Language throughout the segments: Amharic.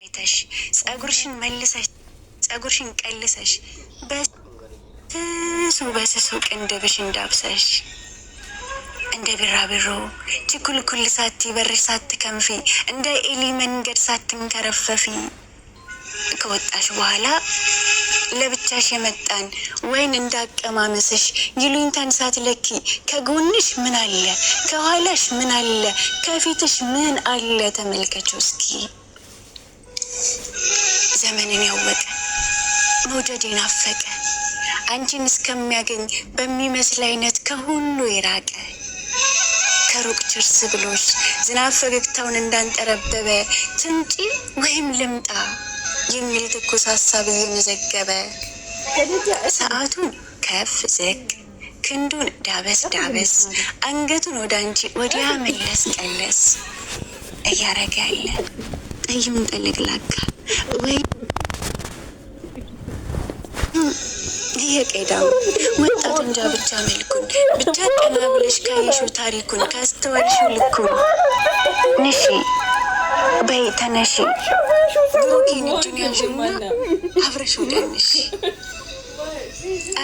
አይተሽ ጸጉርሽን መልሰሽ ጸጉርሽን ቀልሰሽ በስሱ ቅንድብሽን ዳብሰሽ እንደ ቢራቢሮ ችኩልኩል ሳትበርሽ ሳትከንፊ እንደ ኤሊ መንገድ ሳትንከረፈፊ ከወጣሽ በኋላ ለብቻሽ የመጣን ወይን እንዳቀማመስሽ ይሉኝታን ሳትለኪ ከጎንሽ ምን አለ ከኋላሽ ምን አለ ከፊትሽ ምን አለ ተመልከችው እስኪ። ዘመንን ያወቀ መውደድ የናፈቀ አንቺን እስከሚያገኝ በሚመስል አይነት ከሁሉ የራቀ ከሩቅ ችርስ ብሎሽ ዝናብ ፈገግታውን እንዳንጠረበበ ትምጪ ወይም ልምጣ የሚል ትኩስ ሀሳብ እየመዘገበ ሰዓቱን ከፍ ዝቅ ክንዱን ዳበስ ዳበስ አንገቱን ወደ አንቺ ወዲያ መለስ ቀለስ እያረገ ያለ ጠይም ጠልቅላካ ወይ የቀዳው ወጣቱ እንጃ ብቻ መልኩን ብቻ ቀና ብለሽ ካየሽው ታሪኩን ካስተዋልሽው ልኩን ንሺ በይ ተነሺ ብሩኬን እጁን ያዥና አብረሽ ወደንሽ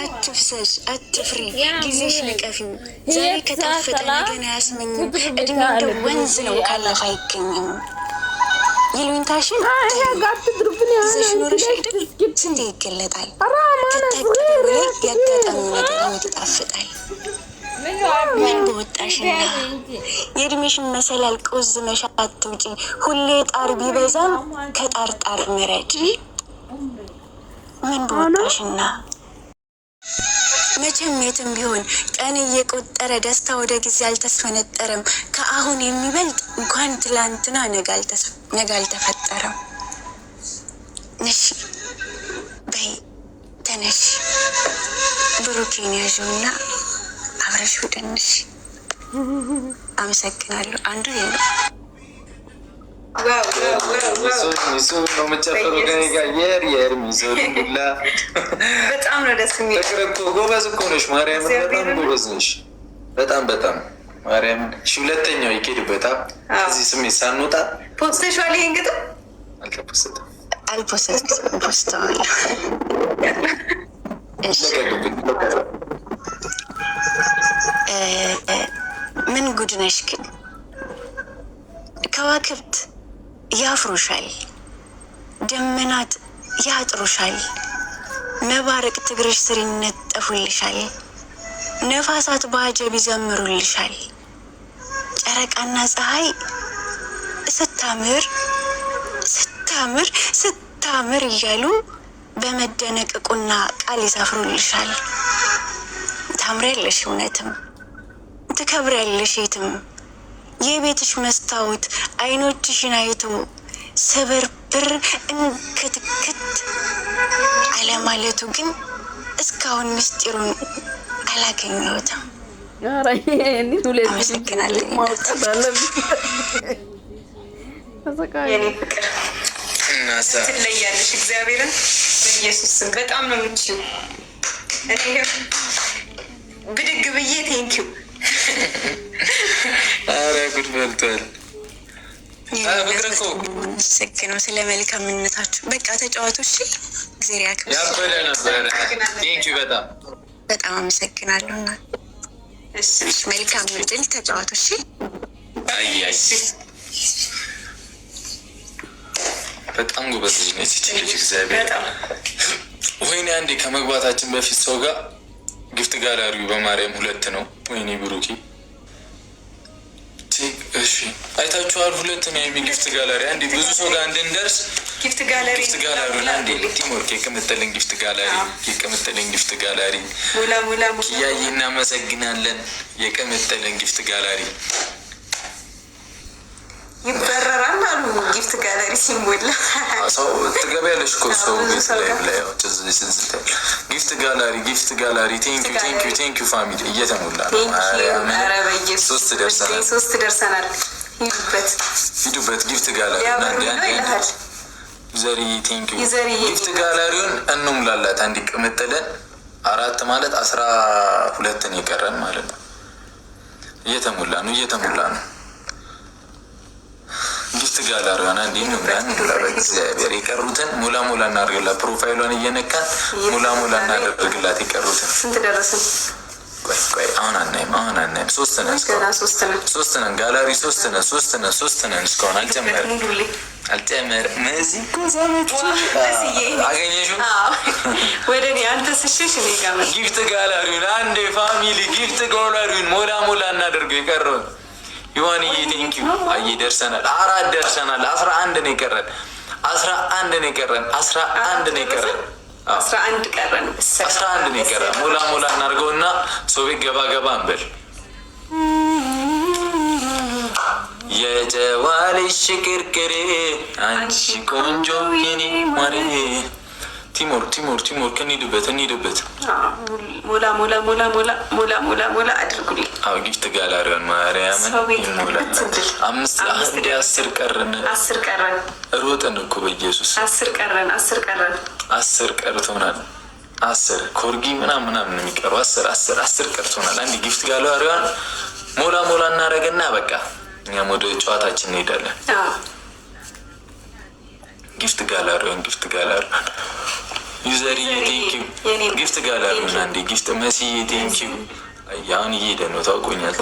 አትፍሰሽ አትፍሪ ጊዜሽ ልቀፊው ዛሬ ከጣፈጠ ነገን አያስመኝም እድሜ እንደ ወንዝ ነው ካለፈ አይገኝም ይሉኝታሽን ይዘሽ ኖረሽ አይደል ስንዴ ይገለጣል ከታቀደ በላይ ያጋጣሚ ነገር ህይወት ይጣፍጣል። ምን በወጣሽና የእድሜሽን መሰላል ቆዝመሽ አትውጪ ሁሌ ጣር ቢበዛም ከጣር ጣር ምረጪ። ምን በወጣሽና መቼም የትም ቢሆን ቀን እየቆጠረ ደስታ ወደ ጊዜ አልተስፈነጠረም። ከአሁን የሚበልጥ እንኳን ትላንትና ነገ አልተፈጠረም። ነሺ በይ ተነሺ ብሩኬን ያዥውና አብረሽ ወደንሽ። አመሰግናለሁ። አንዱ ይሄ ነው። በጣም ነው ደስ የሚል። ጎበዝ እኮ ነሽ ማርያም፣ በጣም ጎበዝ ነሽ። በጣም ማርያም። ሁለተኛው ይኬድበታ እዚህ ስሜት ሳንወጣ ፖስተሽዋል። ይሄ እንግዲህ አልፖስተዋለሁ ፖስተዋለሁ። ምን ጉድ ነሽ ግን ከዋክብት ያፍሩሻል፣ ደመናት ያጥሩሻል፣ መባረቅት እግርሽ ስር ይነጠፉልሻል፣ ነፋሳት በአጀብ ይዘምሩልሻል። ጨረቃና ፀሐይ ስታምር ስታምር ስታምር እያሉ በመደነቅቁና ቃል ይሰፍሩልሻል። ታምሪያለሽ እውነትም ትከብሪያለሽ የትም የቤትሽ መስታወት አይኖችሽን አይቶ ስብርብር እንክትክት አለማለቱ ግን እስካሁን ምስጢሩን አላገኘሁትም። አመሰግናለሁ። ትለያለሽ። እግዚአብሔርን በኢየሱስ ስም በጣም ነው የምችው። ብድግ ብዬ ቴንኪው። ኧረ ጉድ በልቷል። አመሰግነው ስለ መልካምነታችሁ። በቃ ተጫዋቱ። እሺ እግዚአብሔር ያክብር። ያበደ ነበረ። ቴንኪው በጣም አመሰግናለሁ። እሺ መልካም ምድል ተጫዋቱ። እሺ በጣም ጎበዝ ልጅ ነች ልጅ። እግዚአብሔር ወይኔ አንዴ ከመግባታችን በፊት ሰው ጋር ጊፍት ጋላሪው በማርያም 2 ነው። ወይኔ ብሩኬ እሺ አይታችኋል። 2 ነው የሚ ጊፍት ጋላሪ። አንዴ ብዙ ሰው ጋር እንድንደርስ ጊፍት ጋላሪ አንዴ ቲሞርክ የከመጠልን ጊፍት ጋላሪ ሙላ ያይ እናመሰግናለን። የከመጠልን ጊፍት ጋላሪ ይበረራል አሉ። ጊፍት ጋለሪ ሲሞላ ሰው ትገቢያለሽ እኮ ሰው ቤት ላይ ጊፍት ጋላሪ ቴንኪዩ ፋሚሊ እየተሞላ ነው። ሶስት ደርሰናል። ሂዱበት ጊፍት ጋላሪ ዘሪ ቴንኪዩ ጊፍት ጋላሪውን እንሙላላት። አንድ ቅምጥለን 4 ማለት 12 የቀረን ማለት ነው። እየተሞላ ነው ጊፍት ጋላሪዋን አንዴ ነው እግዚአብሔር የቀሩትን ሙላ ሙላ እናድርግላት። ፕሮፋይሏን እየነካን ሙላ ሙላ እናደርግላት የቀሩትን። ስንት ደረስን? ቆይ አሁን አናይም። ሶስት ነን ጋላሪ ሶስት ነን እስካሁን አልጨመርም። እዚህ እኮ አገኘሽው ወደ እኔ አንተ ስሽሽ እኔ ጋር ጊፍት ጋላሪውን አንዴ ፋሚሊ ጊፍት ጋላሪውን ሙላ ሙላ እናደርገው የቀረውን ዮሐንዬ ቴንኪው። አይ ደርሰናል፣ 4 ደርሰናል። 11 ነው የቀረን። 11 ነው የቀረን። 11 ነው የቀረን። 11 ቀረን። 11 ነው የቀረን። ሙላ ሙላ እናድርገውና ሰው ቤት ገባ ገባ እንበል። የጨዋ ልጅ ሽክርክሬ አንቺ ቆንጆ የኔ ማሬ። ቲሞር እንሂድበት። ሞላ አድርጉልኝ። አዎ ጊፍት ጋላሪውን ማርያምን ይሞላል። 10 ቀረን። 10 ቀረን። ሮጥን እኮ በኢየሱስ 10 ቀረን። 10 ቀርቶናል። 10 ኮርጊ ምናምን ነው የሚቀሩ። 10 ቀርቶናል። አንድ ጊፍት ጋላሪውን ሞላ እናደርግና በቃ እኛም ወደ ጨዋታችን እንሄዳለን። ጊፍት ጋላሪውን ዩዘር ቴንኪው። ጊፍት ጋላሪውን አንዴ ጊፍት መስዬ ቴንኪው። አሁን እየሄደ ነው። ታውቆኛል።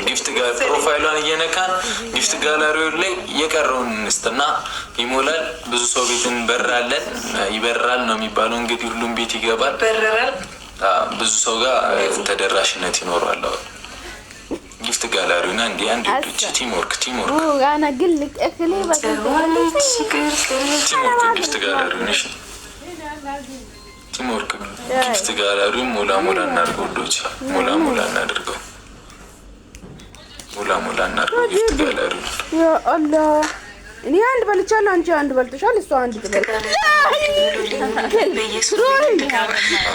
ጊፍት ጋር ፕሮፋይሏን እየነካን ጊፍት ጋላሪውን ላይ የቀረውን እንስትና ይሞላል። ብዙ ሰው ቤት እንበራለን። ይበራል ነው የሚባለው እንግዲህ ሁሉም ቤት ይገባል። ብዙ ሰው ጋር ተደራሽነት ይኖራል። ጊፍት ጋላሪውን አንዴ ልጅ ቲምወርክ ጋና ግልቅ እክሌ ጊፍት ጋላሪውን እሺ ቲምወርክ ጊፍት ጋላሪውን ሙላ እናድርገው። ወዶች ሙላ እናድርገው። ጊፍት ጋላሪውን ያ አላህ እኔ አንድ በልቻለሁ። አንቺ አንድ በልተሻል። እሷ አንድ ትበል።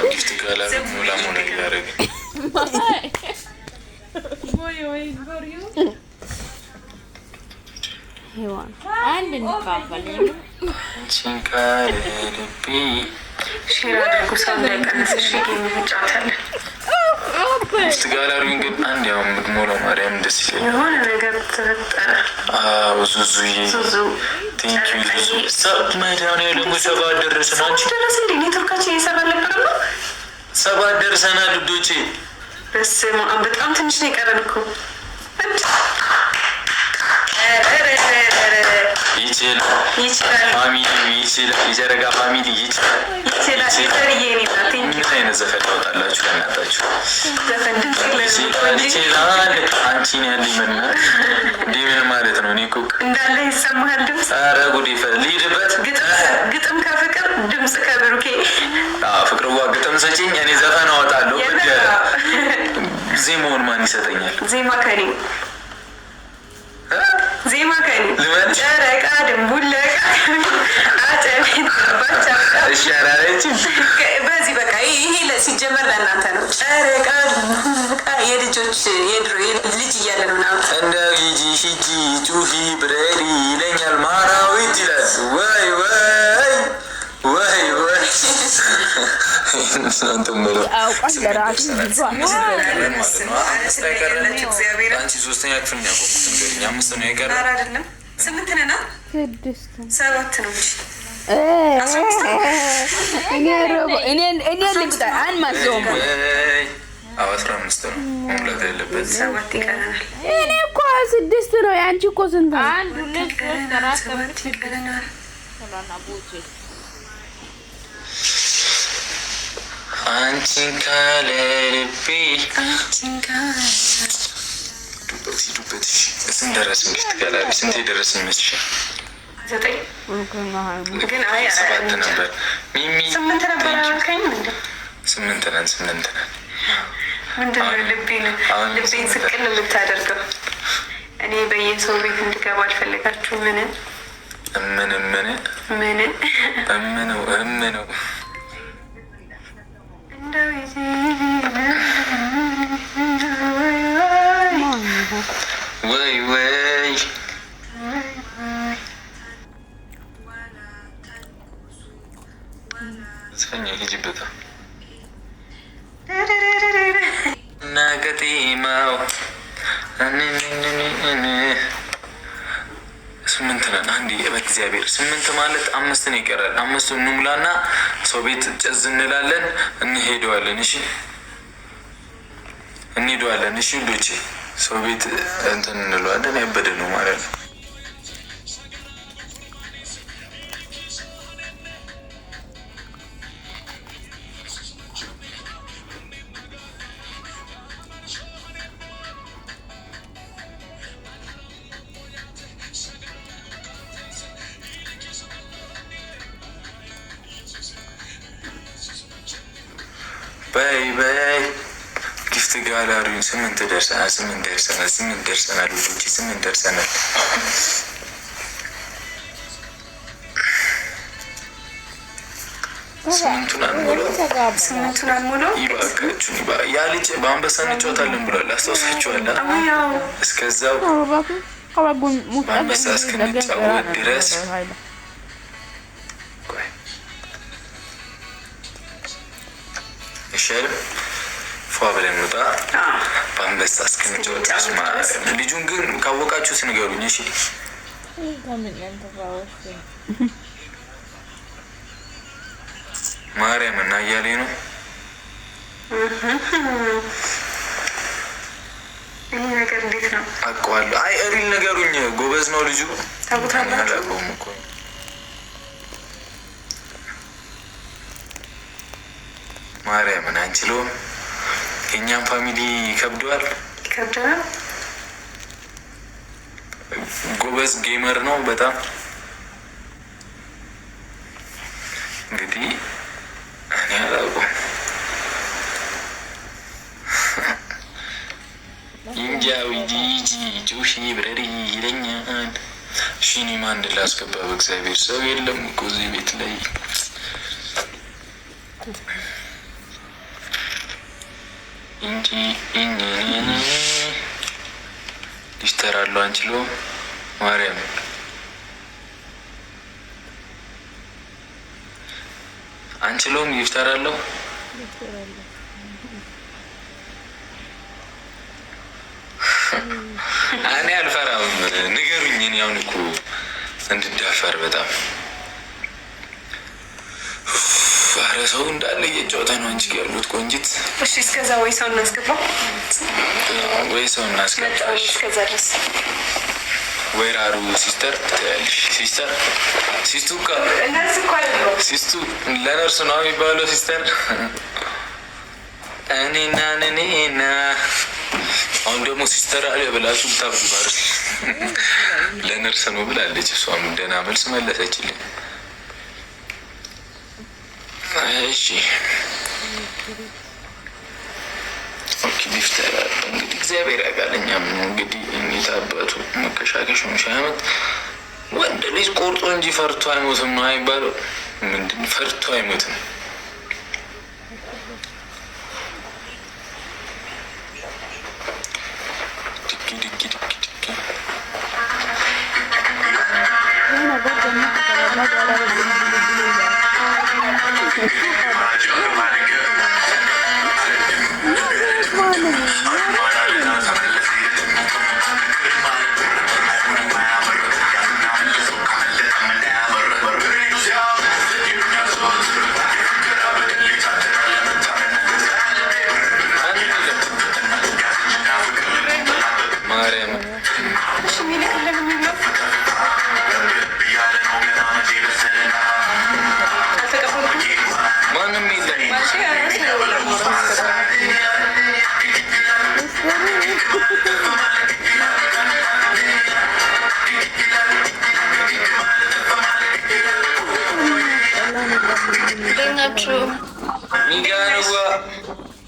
ጊፍት ጋላሪውን ሙላ እያደረገ አንድ እንካፈል ቺንካሬ ልቤ ሼር አድርጉ። ሰው እንዳይቀንስ እንጫወታለን። ጊፍት ጋላሪውን ግን አንድ ያው የምትሞላው ማርያም ደስ ይለኛል። የሆነ ነገር ተፈጠረ። ዙዙዬ ቴንኪው መድኃኒዓለም 7 ደረስን። አንቺ ደረስ እንዴ? ኔትወርካችን እየሰራ ነበር ነው። 7 ደርሰናል ልጆቼ። በስመ አብ በጣም ትንሽ ነው የቀረን እኮ። ይችላል ፋሚሊ ይችላል። የጨረቃ ፋሚሊ ይችላል። ምን አይነት ዘፈን ታወጣላችሁ? ለእናታችሁ ይችላል። አንቺን ያለኝ መናት እንዲህ ምን ማለት ነው? እኔ እኮ እንዳለ ይሰማሃል ድምፅ። ኧረ ጉድ ሊሄድበት ግጥም ከፍቅር ድምፅ ከብሩኬ ፍቅርዋ ግጥም ሰጪኝ። እኔ ዘፈን አወጣለሁ። ዜማውን ማን ይሰጠኛል? ዜማ ከኔ ጨረቃ ድንቡለቃ በዚህ በቃ ይሄ ሲጀመር ለእናንተ ነው። ጨረቃ ድንቡለቃ የልጆች የድሮ ልጅ እያለ ነው ምናምን እንደ ሂጂ ጩሂ ብረሪ ይለኛል ማራዊት ይላል። ወይ አውቃል ለራሱ አንቺ 3ኛ ክፍል ነው ያቆምኩት። እንግዲህ 5 ነው የቀረው አይደለም 8 ነና 7 ነው እንጂ እኔ ልግጣ አንድ ማስለውም 15 ነው መሙላት ያለበት። 7 ይቀረናል። እኔ እኮ 6 ነው። የአንቺ እኮ ስንት ነው? 1 2 3 4 5 ይቀረናል። አንቺን ካለ ልቤ ሂዱበት። ስንት ደረስን? ጊፍት ጋላሪ ስንት የደረስን ይመስልሻል? 9 ግን 7 ነበር። ሚሚ 8 ነበር አልከኝ እንዴ? 8 ነን። ምንድን ነው ልቤን ስቅል የምታደርገው? እኔ በየሰው ቤት እንድገባ አልፈልጋችሁ። ምን ወይ እስፈኛ ሂጂበታ እና ገጤማው 8 ነን። አንዴ በእግዚአብሔር 8 ማለት 5 ነው ይቀራል። 5 እንሙላና ሰው ቤት ጨዝ እንላለን፣ እንሄደዋለን። እሺ እንሄደዋለን። እሺ ልጆቼ ሰው ቤት እንትን እንለዋለን። ያበደ ነው ማለት ነው። በይ ጊፍት ጋላሪውን 8 ደርሰናል። 8 ደርሰናል ልጆቼ 8 ደርሰናል። ስምንቱን አንሞላው ይባካችሁ። ያ ልጅ በአንበሳ እንጫወታለን ብሏል። አስታውሳችኋል? እስከዛው በአንበሳ እስክንጫወት ድረስ ይሻልም ፏ ብለን እንውጣ። በአንበሳ እስክንጫወት ድረስ ልጁን ግን ካወቃችሁት ንገሩኝ። እሺ ማርያም እና እያሌ ነው። ይህ ነገር እንዴት ነው አውቀዋለሁ። አይ እሪል ነገሩኝ። ጎበዝ ነው ልጁ። አላውቀውም እኮ ማርያምን አንችለውም። የእኛም ፋሚሊ ይከብደዋል። ጎበዝ ጌመር ነው በጣም። እንግዲህ እኔ አላውቅም። ይንጃዊ ጂጂ ጆሺ ብረሪ ይለኛል። እሺ እኔ ማን ላስገባ? በእግዚአብሔር ሰው የለም እኮ እዚህ ቤት ላይ። እንጂ ይስተራሉ አንችሎ ማርያም አንችሎም ይፍጠራለሁ። እኔ አልፈራም። ንገሩኝ። እኔ አሁን እኮ እንድዳፈር በጣም ኧረ ሰው እንዳለ እየጫወተ ነው እንጂ ያሉት ቆንጂት። እሺ እስከዛ ወይ ሰው እናስገባው እስከዛ ድረስ ወይ ራሩ ሲስተር ትያለሽ። ሲስተር ሲስቱ ሲስቱ ለነርሱ ነው የሚባለው። ሲስተር እኔና አሁን ደግሞ ሲስተር አለ ብላችሁ ታብዙ ለነርስ ነው ብላለች። እሷም ደህና መልስ መለሰችልኝ። እሺ ኦኬ ሊፍተር እንግዲህ እግዚአብሔር ያውቃል። እኛም እንግዲህ ታባቱ መከሻከሽ ሻመት ወንድ ልጅ ቆርጦ እንጂ ፈርቶ አይሞትም ነው አይባለው። ምንድን ፈርቶ አይሞትም?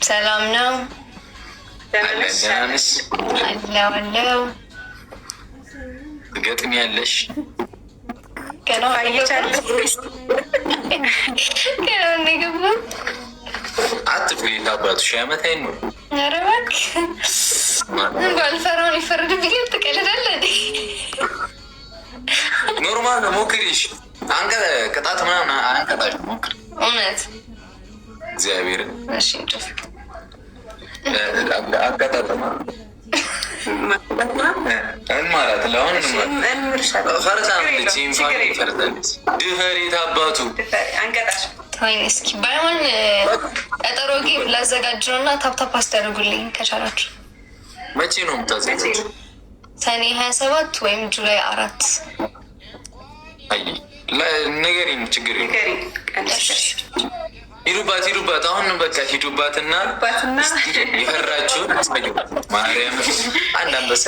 ሰላም ነው አለው ገጥም ያለሽ አትፍሪ። ታባቱ ሺህ ዓመት አይኖር። ኧረ እባክህ ባልፈራውን ይፈረድብኛል። ትቀልዳለህ። ኖርማል ነው። ሞክሪሽ። ቅጣት ምናምን አንቀጣሽ። ሞክሪ። እውነት እግዚአብሔርን እሺ አቀጣጠማ እንማራት ለአሁን ፈርታለች። ፈርታለች። ድህሬት አባቱ ተወኝ እስኪ። ባይሆን ቀጠሮ ጌም ላዘጋጅ ነው እና ታፕታፕ አስደርጉልኝ ከቻላችሁ። መቼ ነው የምታዘጋጅ? ሰኔ 27 ወይም ጁላይ 4 ንገሪኝ። ችግር ሂዱባት። አሁን በቃ ሂዱባትና የፈራችሁን ማርያም አንድ አንበሳ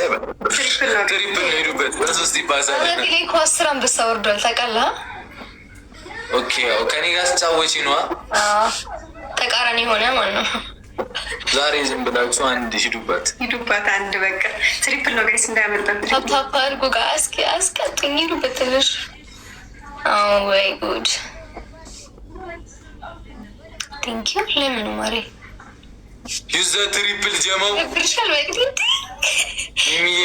ትሪፕል ነው። ሂዱበት። በሶስት ይባዛል። እኮ 10 አንበሳ ወርዷል ታውቃለህ? ኦኬ ከኔ ጋር ስጫወቺ ነዋ። ተቃራኒ ሆነ ማለት ነው። ዛሬ ዝም ብላችሁ አንድ ሂዱባት አንድ በቃ ትሪፕል ነው ጋይስ እንዳያመልጠን። ታፕታፕ አድርጉ ጋር እስኪ አስቀጥኝ። ሂዱበት ትንሽ። ወይ ጉድ ቴንኪዩ። ለምን ማሬ ዩዘ ትሪፕል ጀመው ብርሻል ወይ ሚሚዬ